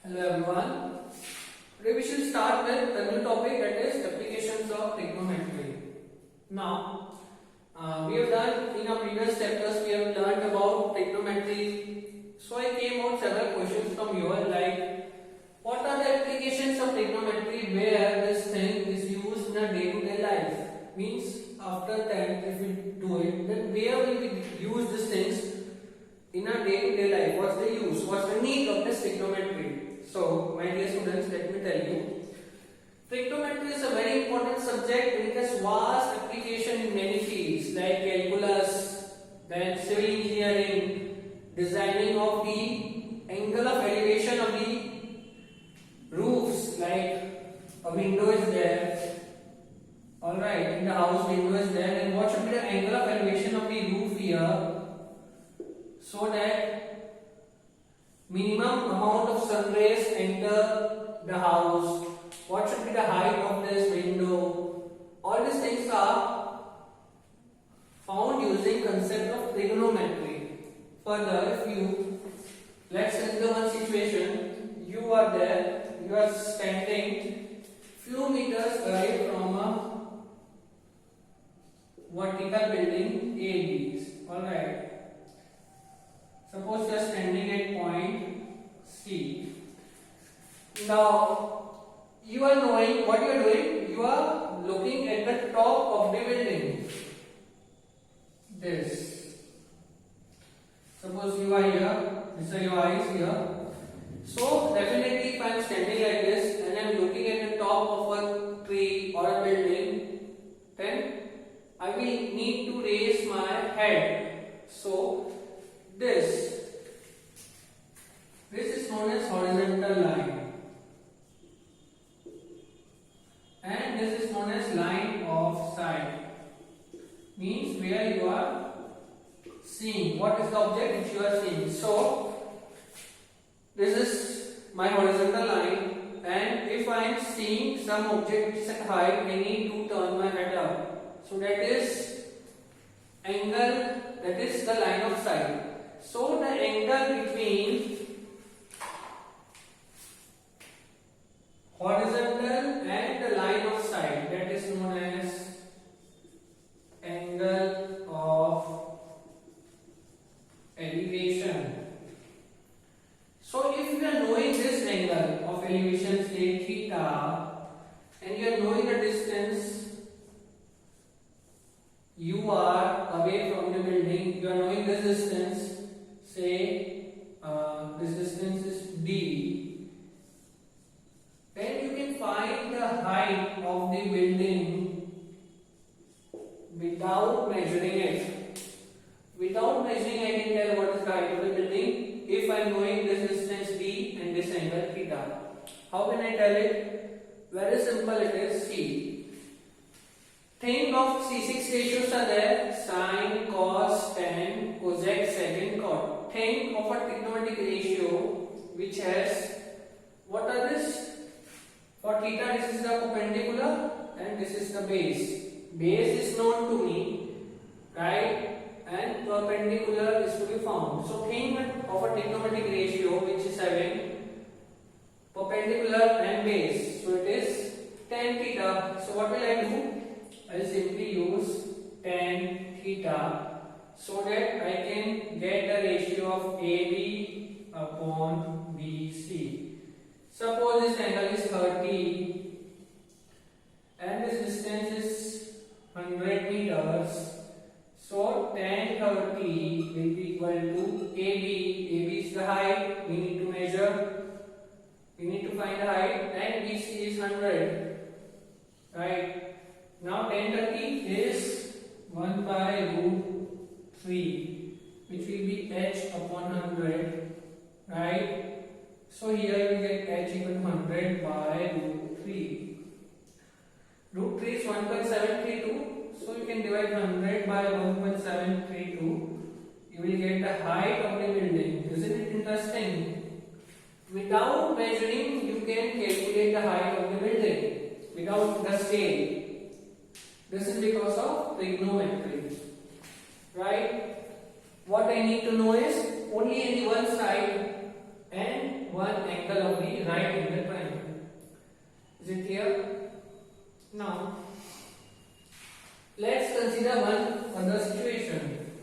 Hello everyone. Today we shall start with the new topic, that is applications of trigonometry. Now, we have done in our previous chapters, we have learned about trigonometry. So I came out several questions from you like, what are the applications of trigonometry where this thing is used in a day-to-day life? Means after 10th if we do it, then where will we use these things in our day-to-day life? What's the use? What's the need of this trigonometry? So, my dear students, let me tell you. Trigonometry is a very important subject and it has vast application in many fields like calculus, then civil engineering, designing of the angle of elevation of the roofs, like a window is there. Alright, in the house window is there, and what should be the angle of elevation of the roof here so that minimum amount of sun rays enter the house? What should be the height of this window? All these things are found using concept of trigonometry. Further, if you, let's consider one situation, you are there, you are standing few meters away from a vertical building AB. Alright. Suppose you are standing at point C. Now, you are knowing what you are doing. You are looking at the top of the building. This. Suppose you are here. This is your eyes here. So, definitely if I am standing like this and I am looking at the top of a tree or a building, then I will need to raise my head. So, this is known as horizontal line, and this is known as line of sight. Means where you are seeing, what is the object which you are seeing. So this is my horizontal line, and if I am seeing some object which is at height, I need to turn my head up. So that is angle, that is the line of sight. So the angle between horizontal and the line of sight, that is known as angle of elevation. So if you are knowing this angle of elevation, say theta, and you are knowing the distance you are away from the building, you are knowing this distance, say this distance is d, then you can find the height of the building without measuring it. Without measuring, I can tell what is the height of the building if I am knowing this distance d and this angle theta. How can I tell it? Very simple it is. See, think of C6 ratios are there: sine, cos, tan, cosec, secant, cot. Think of a trigonometric ratio which has, what are this? For theta, this is the perpendicular and this is the base. Base is known to me, right? And perpendicular is to be found. So think of a trigonometric ratio which is having perpendicular and base. So it is tan theta. So what will I do? I will simply use tan theta so that I can get the ratio of AB upon BC. Suppose this angle is 30 and this distance is 100 meters. So tan 30 will be equal to AB. AB is the height we need to measure. We need to find the height, and BC is 100. Right? Now tan 30 is 1 by root 3, which will be h upon 100. Right? So here you will get h equal to 100 by root 3. Root 3 is 1.732. So you can divide 100 by 1.732. You will get the height of the building. Isn't it interesting? Without measuring, you can calculate the height of the building without the scale. This is because of trigonometry. Right? What I need to know is only in the one side and one angle of the right angle triangle. Is it clear? Now let's consider one other situation.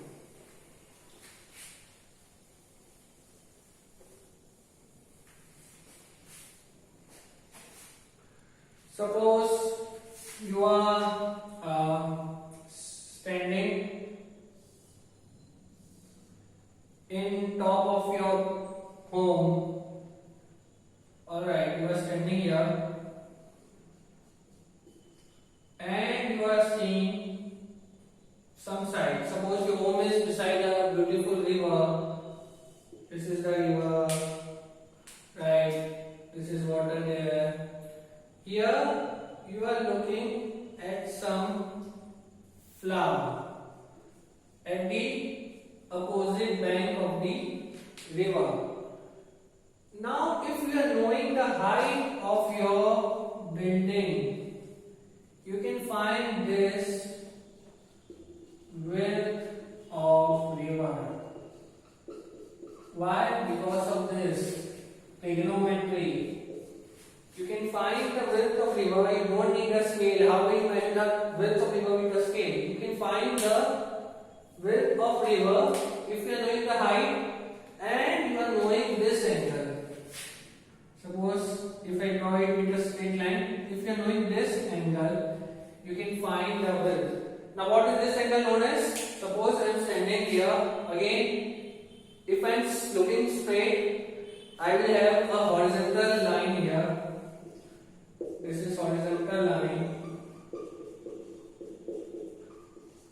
Suppose you are standing in top of your home. Alright, you are standing here and you are seeing some side. Suppose your home is beside a beautiful river. This is the river, right? This is water there. Here you are looking at some flower at the opposite bank of the river. Now if you are knowing the height of your building, you can find this width of river. Why? Because of this trigonometry. You can find the width of river. You don't need a scale. How do you find the width of river with a scale? You can find the width of river if you are knowing the height and you are knowing this angle. Suppose if I draw it with a straight line, if you are knowing this angle, you can find the width. Now what is this angle known as? Suppose I am standing here. Again, if I am looking straight, I will have a horizontal line here. This is horizontal line.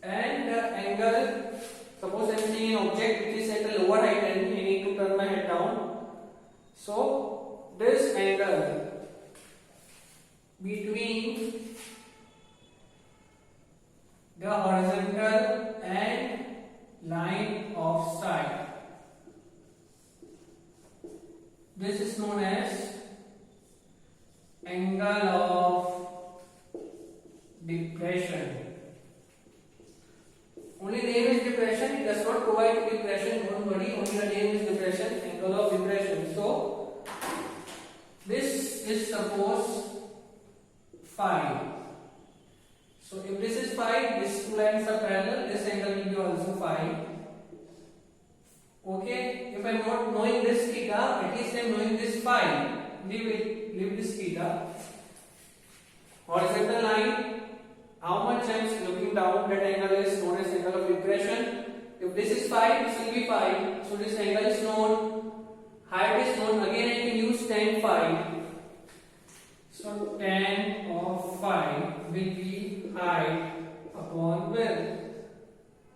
And the angle, suppose I am seeing an object which is at a lower height and I need to turn my head down. So this angle between the horizontal and line of sight, this is known as angle of depression. Only name is depression, it does not provide depression, don't worry, only the name is depression, angle of depression. So this is suppose phi. So if this is phi, these two lines are parallel, this angle will be also phi. Okay, if I am not knowing this theta, at least I am knowing this phi. Leave this theta. Horizontal line, how much I am looking down, that angle is known as angle of depression. If this is phi, this will be phi. So this angle is known, height is known. Again I can use tan phi. So tan of phi will be height upon width.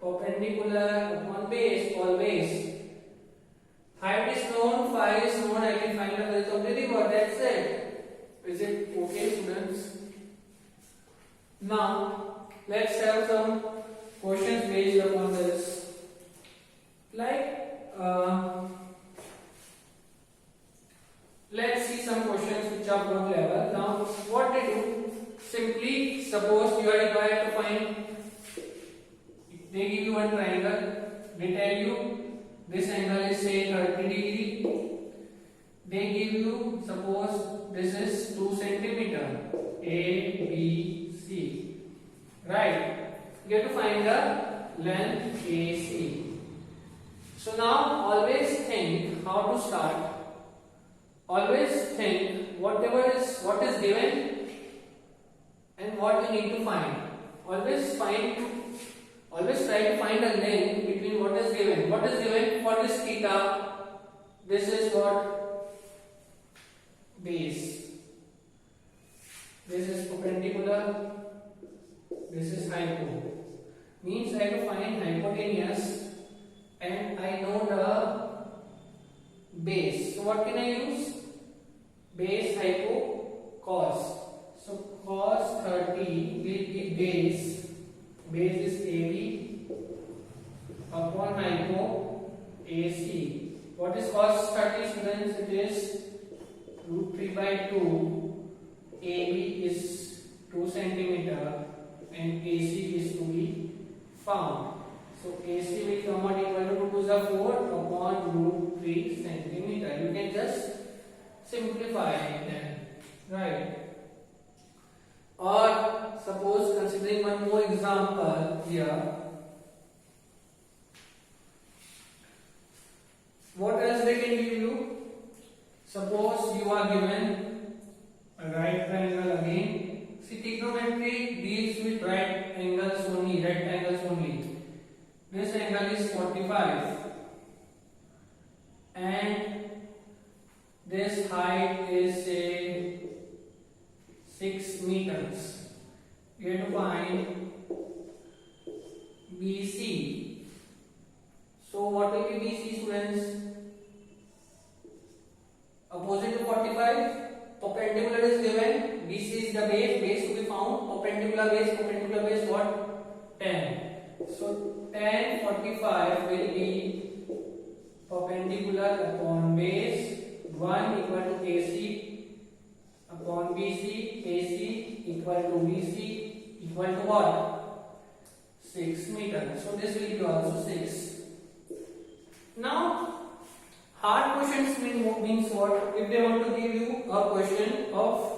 Perpendicular upon base, always. Height is known, phi is known, I can find the width of the river, that's it. Is it okay, students? Now, let's have some questions based upon this. Like, let's see some questions which are pro level. Now, what they do, simply suppose you are required to find, they give you one triangle, they tell you this angle is say 30 degree. They give you, suppose this is 2 centimeter, A, B, C. Right? You have to find the length AC. So now always think how to start. Always think what is given and what you need to find. Always try to find a length between what is given. What is given for this theta? This is what? Base. This is perpendicular. This is hypo. Means I have to find hypotenuse and I know the base. So what can I use? Base, hypo, cos. So cos 30 will be base. Base is AB upon hypo AC. What is cos 30, students? It is root 3 by 2. AB is 2 centimeter and AC is to be found. So AC will come out equal to 2 to the 4 upon root 3 centimeter. You can just simplify them, right? Or suppose considering one more example here, what else they can give you? Suppose you are given a right triangle again. See, trigonometry deals with right angles only, rectangles only. This angle is 45 and this height is say 6 meters. You have to find BC. So what will be BC, students? Opposite to 45, perpendicular is given. BC is the base to be found. Perpendicular base what? 10. So tan 45 will be perpendicular upon base 1 equal to AC upon BC, AC equal to BC equal to what? 6 meters. So this will be also 6. Now hard questions means what? If they want to give you a question of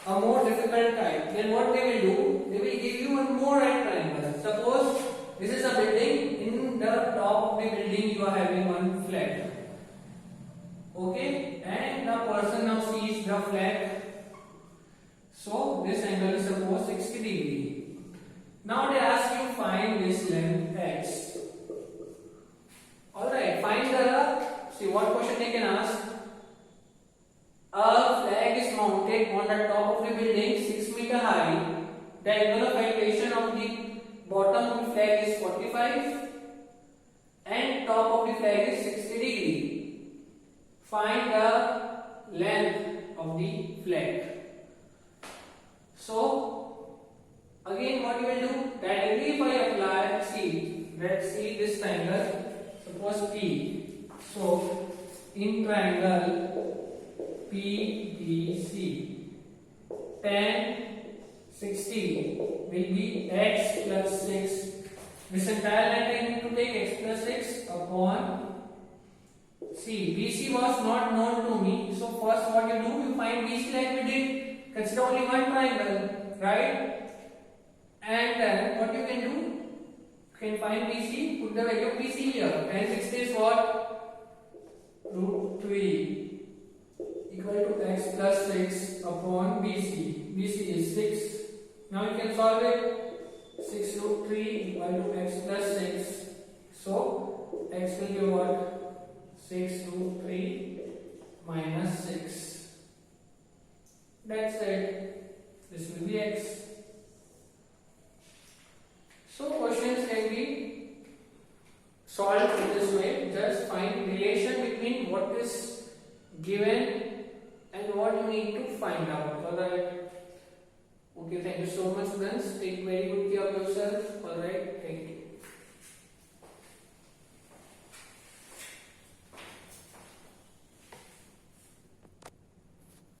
a more difficult type, then what they will do? They will give you one more right triangle. Suppose this is a building. In the top of the building, you are having one flag. Okay, and the person now sees the flag. So this angle is suppose 60 degree. Now they ask you find this length x. Alright, find the. See what question they can ask. A flag is mounted on the top of the building 6 meter high. The angle of elevation of the bottom of the flag is 45 and top of the flag is 60 degree. Find the length of the flag. So again what you will do? Directly if I apply, let's see this triangle. Suppose P. So in triangle PBC, tan 60 will be x plus 6. This entire length I need to take x plus 6 upon C. BC was not known to me. So first what you do, you find BC like we did. Consider only one triangle, right? And then what you can do, you can find BC, put the value of BC here. Tan 60 is what? Root 3 equal to x plus 6 upon BC. BC is 6. Now you can solve it. 6 root 3 equal to x plus 6. So x will be what? 6 root 3 minus 6. That's it. This will be x. So questions can be solved in this way. Just find relation between what is given and what you need to find out. Alright. Okay, thank you so much, friends. Take very good care of yourself. Alright, thank you.